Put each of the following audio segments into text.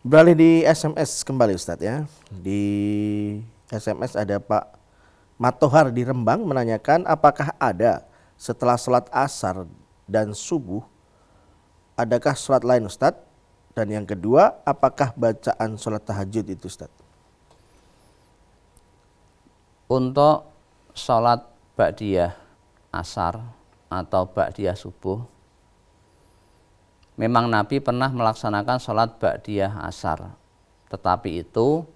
Beralih di SMS kembali Ustadz ya. Di SMS ada Pak Matohar di Rembang menanyakan apakah ada setelah sholat asar dan subuh, adakah sholat lain Ustadz? Dan yang kedua, apakah bacaan sholat tahajud itu Ustadz? Untuk sholat ba'diyah asar atau ba'diyah subuh, memang Nabi pernah melaksanakan sholat ba'diyah asar, tetapi itu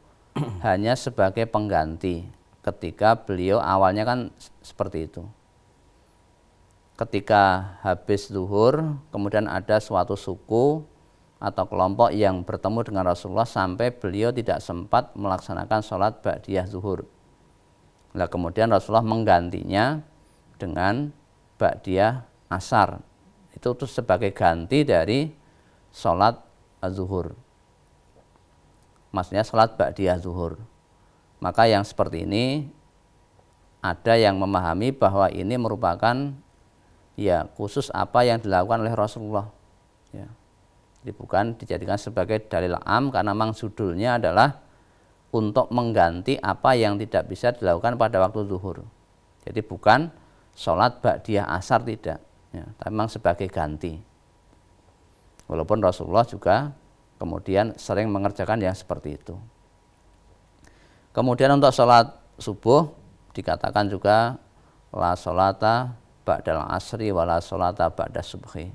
hanya sebagai pengganti ketika beliau awalnya kan seperti itu. Ketika habis zuhur, kemudian ada suatu suku atau kelompok yang bertemu dengan Rasulullah sampai beliau tidak sempat melaksanakan sholat ba'diyah zuhur. Nah, kemudian Rasulullah menggantinya dengan ba'diyah asar. Itu sebagai ganti dari sholat zuhur. Maksudnya sholat ba'diyah zuhur. Maka yang seperti ini ada yang memahami bahwa ini merupakan ya khusus apa yang dilakukan oleh Rasulullah. Ya. Jadi bukan dijadikan sebagai dalil am karena memang judulnya adalah untuk mengganti apa yang tidak bisa dilakukan pada waktu zuhur. Jadi bukan sholat ba'diyah asar, tidak. Ya, tapi memang sebagai ganti. Walaupun Rasulullah juga kemudian sering mengerjakan yang seperti itu. Kemudian untuk sholat subuh dikatakan juga la sholata ba'dal asri wa la sholata ba'da subhi.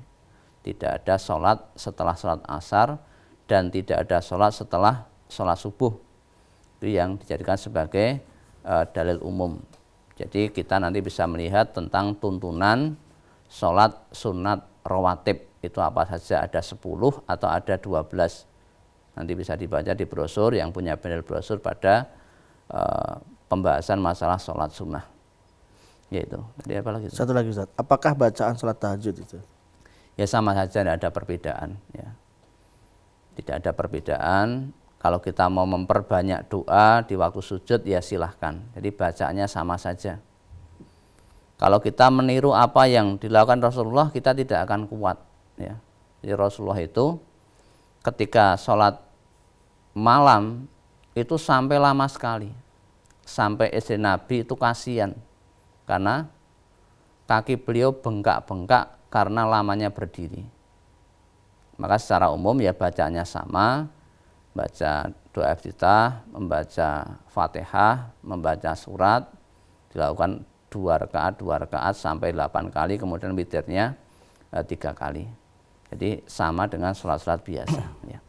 Tidak ada sholat setelah sholat asar dan tidak ada sholat setelah sholat subuh. Itu yang dijadikan sebagai dalil umum. Jadi kita nanti bisa melihat tentang tuntunan sholat sunat rawatib itu apa saja, ada 10 atau ada 12. Nanti bisa dibaca di brosur yang punya panel brosur pada pembahasan masalah sholat sunnah. Yaitu. Jadi apa lagi? Satu lagi Ustadz, apakah bacaan sholat tahajud itu? Ya sama saja, tidak ada perbedaan. Ya. Tidak ada perbedaan. Kalau kita mau memperbanyak doa di waktu sujud ya silahkan. Jadi bacaannya sama saja. Kalau kita meniru apa yang dilakukan Rasulullah, kita tidak akan kuat. Ya. Jadi Rasulullah itu ketika sholat malam itu sampai lama sekali. Sampai istri Nabi itu kasihan. Karena kaki beliau bengkak-bengkak karena lamanya berdiri. Maka secara umum ya bacaannya sama. Baca doa iftitah, membaca Fatihah, membaca surat, dilakukan 2 rakaat sampai 8 kali, kemudian witirnya 3 kali. Jadi sama dengan sholat-sholat biasa. Ya.